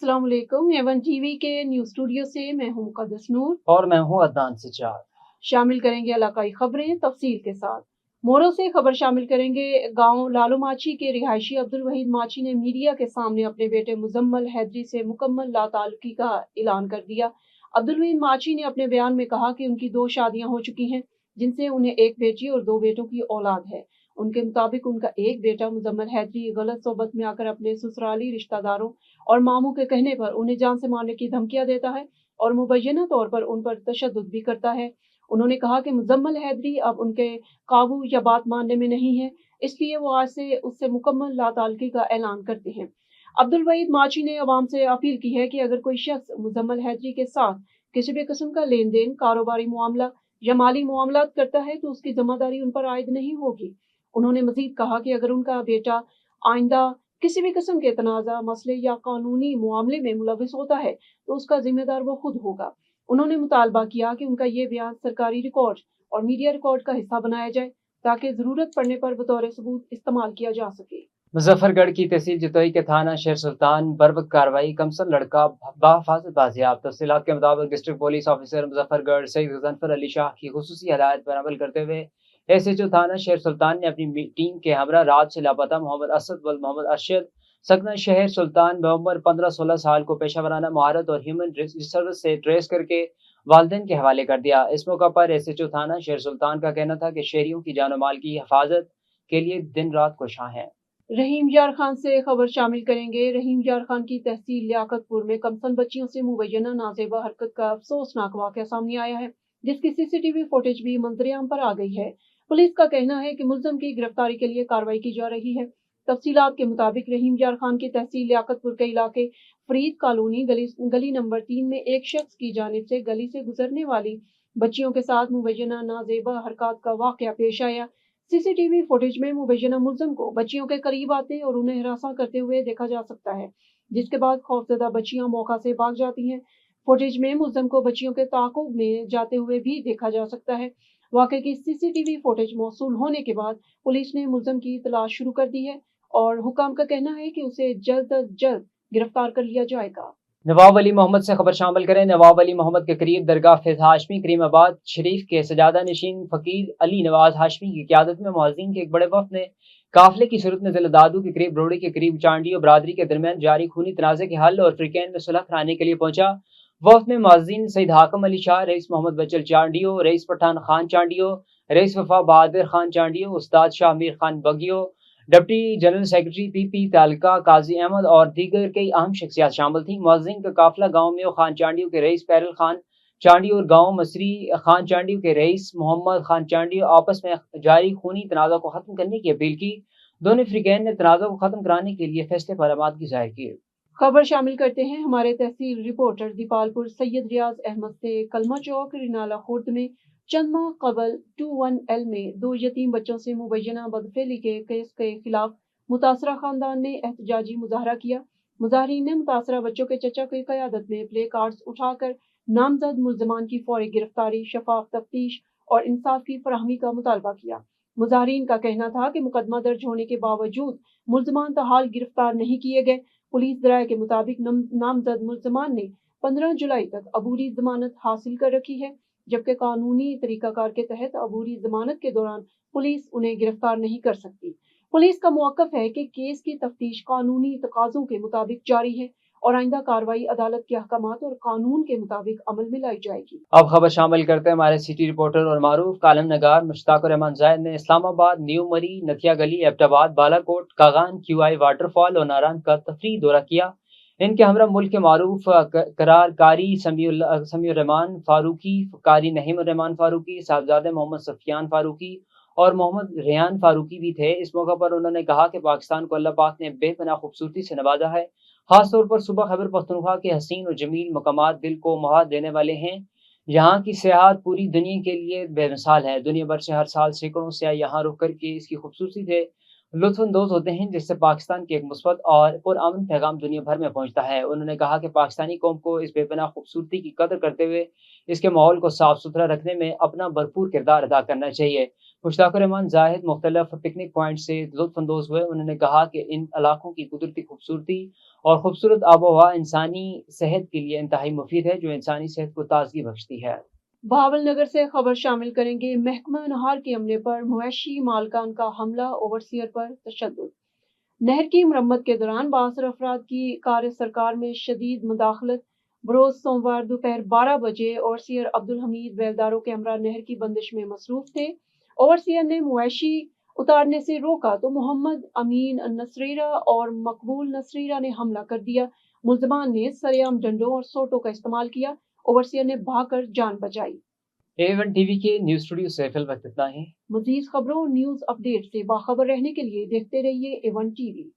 अस्सलाम वालेकुम। Avon TV के न्यूज़ स्टूडियो से मैं हूं मुक़द्दस नूर और मैं हूं अदनान सज्जाद। शामिल करेंगे इलाकाई खबरें तफसील के साथ। मोरो से खबर शामिल करेंगे। गांव लालू माची के रिहायशी अब्दुल वहीद माची ने मीडिया के सामने अपने बेटे मुजम्मल हैदरी से मुकम्मल लाताल्लुकी का ऐलान कर दिया। अब्दुल वहीद माची ने अपने बयान में कहा कि उनकी 2 शादियां हो चुकी हैं, जिनसे उन्हें एक बेटी और 2 बेटों की औलाद है। उनके मुताबिक उनका एक बेटा मुजम्मल हैदरी गलत सोबत में आकर अपने ससुराली रिश्तेदारों और मामू के कहने पर उन्हें जान से मारने की धमकियां देता है और मुबैना तौर पर उन पर तशद्दुद भी करता है। उन्होंने कहा कि मुजम्मल हैदरी अब उनके काबू या बात मानने में नहीं है, इसलिए वो आज से उससे मुकम्मल लाताल्लुकी का ऐलान करते हैं। अब्दुल वहीद माची ने अवाम से अपील की है कि अगर कोई शख्स मुजम्मल हैदरी के साथ किसी भी किस्म का लेन देन, कारोबारी मामला या माली मामलात करता है तो उसकी जिम्मेदारी उन पर आयद नहीं होगी। उन्होंने मजीद कहा कि अगर उनका बेटा आइंदा किसी भी किस्म के तनाज़ा, मसले या कानूनी मामले में मुलविस होता है तो उसका जिम्मेदार वो खुद होगा। उन्होंने मुतालबा किया कि उनका ये बयान सरकारी रिकॉर्ड और मीडिया रिकॉर्ड का हिस्सा बनाया जाए ताकि ज़रूरत पड़ने पर बतौर सबूत इस्तेमाल किया जा सके। मुजफ्फरगढ़ की तहसील जतोई के थाना शेर सुल्तान बर्वक्त कार्रवाई, कमसल लड़का बाहिफाजत बाजियाब। तफसीलात के मुताबिक district police officer Muzaffargarh Saeed Ghazanfar Ali Shah की खुसूसी हदायत पर अमल करते हुए एसएचओ थाना शेर सुल्तान ने अपनी टीम के हमरा रात से लापता मोहम्मद असद व मोहम्मद अरशद सकना शहर सुल्तान बउम्र 15-16 साल को पेशा वराना महारत और ह्यूमन रिसोर्स से ट्रेस करके वालदेन के हवाले कर दिया। इस मौका पर एसएचओ थाना शेर सुल्तान का कहना था कि शहरियों की जान माल की हिफाजत के लिए दिन रात कोशां हैं। रहीम यार खान से खबर शामिल करेंगे। रहीम यार खान की तहसील लियाकतपुर में कमसन बच्चियों से मुबैना नाजेबा हरकत का अफसोसनाक वाकया सामने आया है, जिसकी सीसीटीवी फुटेज भी मंजरेआम पर आ गई है। पुलिस का कहना है कि मुलजम की गिरफ्तारी के लिए कार्रवाई की जा रही है। तफसीलात के मुताबिक रहीम यार खान की तहसील लियाकतपुर के इलाके फरीद कॉलोनी गली नंबर 3 में एक शख्स की जानिब से गली से गुजरने वाली बच्चियों के साथ मुबैना नाजेबा हरकत का वाकया पेश आया। सीसीटीवी फुटेज में मुबैना मुलजम को बच्चियों के करीब आते और उन्हें हिरासा करते हुए देखा जा सकता है, जिसके बाद खौफजदा बच्चियां मौका से भाग जाती हैं। फुटेज में मुलजम को बच्चियों के ताक़ुब में जाते हुए भी देखा जा सकता है। वाक़े की सीसीटीवी फुटेज मौसूल होने के बाद पुलिस ने मुलजम की तलाश शुरू कर दी है और हुकाम का कहना है कि उसे जल्द अज जल्द गिरफ्तार कर लिया जाएगा। नवाब अली मोहम्मद से खबर शामिल करें। नवाब अली मोहम्मद के करीब दरगाह फैज़ हाशमी करीमाबाद शरीफ के सजादा नशीन फ़कीर अली नवाज हाशमी की क़यादत में मुअज़्ज़िन के एक बड़े वफ़द ने काफ़िले की सूरत में ज़िला दादू के करीब रोड़ी के करीब चांडी और बरादरी के दरमियान जारी खूनी तनाज़े के हल और फ्रीकैन में सुलह कराने के लिए पहुंचा। वफ़द में मुअज़्ज़िन सईद हाकम अली शाह, रईस मोहम्मद बचल चांडियो, रईस पठान खान चांडियो, रईस वफा बहादुर खान चांडियो, उस्ताद Shah Mir Khan Bagiyo, deputy general secretary PP तालका, काजी अहमद और दीगर कई अहम शख्सियात शामिल थी। मुअज़्ज़िन का काफिला गांव में खान चांडियो के रईस पैरल खान चांडियो और गांव मसरी खान चांडियो के रईस मोहम्मद खान चांडियो आपस में जारी खूनी तनाज़ा को खत्म करने की अपील की। दोनों फ्रीकैन ने तनाज़ा को खत्म कराने के लिए फैसले पर आमादगी जाहिर की। खबर शामिल करते हैं हमारे तहसील रिपोर्टर दीपालपुर सैयद रियाज अहमद से। कलमा चौक रिनाला खुर्द में चंद माह कबल 21L में 2 यतीम बच्चों से मुबैना बदफेली के केस के खिलाफ मुतासरा खानदान ने एहतजाजी मुजाहरा किया। मुजाहरीन ने मुतासरा बच्चों के चचा की क़यादत में प्ले कार्ड्स उठाकर नामजद मुल्ज़मान की फौरी गिरफ्तारी, शफाफ तफ्तीश और इंसाफ की फराहमी का मुतालबा किया। मुजाहरीन का कहना था कि मुकदमा दर्ज होने के बावजूद मुल्ज़मान ताहाल गिरफ्तार नहीं किए गए। पुलिस दराये के मुताबिक नामजद मुल्ज़मान ने 15 जुलाई तक अबूरी जमानत हासिल कर रखी है, जबकि कानूनी तरीकाकार के तहत अबूरी जमानत के दौरान पुलिस उन्हें गिरफ्तार नहीं कर सकती। पुलिस का मौक़िफ़ है कि केस की तफ्तीश कानूनी तकाज़ों के मुताबिक जारी है और आइंदा कार्रवाई अदालत के अहकामात और कानून के मुताबिक अमल में लाई जाएगी। अब खबर शामिल करते हैं हमारे सिटी रिपोर्टर और मारूफ कालम नगार मुश्ताक रहमान जायद ने इस्लामाबाद, न्यू मरी, नथिया गली, एबटाबाद, बालाकोट, कागान, क्यूआई वाटरफॉल और नारायण का तफरी दौरा किया। इनके हमरा मुल्क के मारूफ करार कारी समीउर रहमान फारूकी, कारी नहीम रहमान फारूकी, साहबजादे मोहम्मद सफियान फारूकी और मोहम्मद रेहान फारूकी भी थे। इस मौका पर उन्होंने कहा कि पाकिस्तान को अल्लाह पाक ने बेपनाह खूबसूरती से नवाजा है। खासतौर पर सूबा खैबर पख्तूनख्वा के हसीन और जमील मकामात दिल को मोहा देने वाले हैं। यहाँ की सियाहत पूरी दुनिया के लिए बेमिसाल है। दुनिया भर से हर साल सैकड़ों सियाह यहाँ रुक करके इसकी खूबसूरती से लुत्फानंदोज होते हैं, जिससे पाकिस्तान के एक मुस्बत और पुरअमन पैगाम दुनिया भर में पहुँचता है। उन्होंने कहा कि पाकिस्तानी कौम को इस बेपनाह खूबसूरती की कदर करते हुए इसके माहौल को साफ सुथरा रखने में अपना भरपूर किरदार अदा करना चाहिए। مشتاق الرحمان زاہد مختلف پکنک پوائنٹ سے لطف اندوز ہوئے. انہوں نے کہا کہ ان علاقوں کی قدرتی خوبصورتی اور خوبصورت آب و ہوا انسانی صحت کے لیے انتہائی مفید ہے، جو انسانی صحت کو تازگی بخشتی ہے. بہاول نگر سے خبر شامل کریں گے. محکمہ نہار کے عملے پر مویشی مالکان کا حملہ، اوورسیئر پر تشدد. نہر کی مرمت کے دوران 62 افراد کی کار سرکار میں شدید مداخلت. بروز سوموار دوپہر 12 بجے اوورسیئر عبدالحمید بیلداروں کے ہمراہ نہر کی بندش میں مصروف تھے. اوورسیئر نے مویشی اتارنے سے روکا تو محمد امین نصیرہ اور مقبول نصیرہ نے حملہ کر دیا. ملزمان نے سرعام ڈنڈوں اور سوٹوں کا استعمال کیا. اوورسیئر نے بھاگ کر جان بچائی. A1 ٹی وی کے نیوز اسٹوڈیو سے فی الوقت اتنا ہی. مزید خبروں اور نیوز اپ ڈیٹ سے باخبر رہنے کے لیے دیکھتے رہیے A1 TV.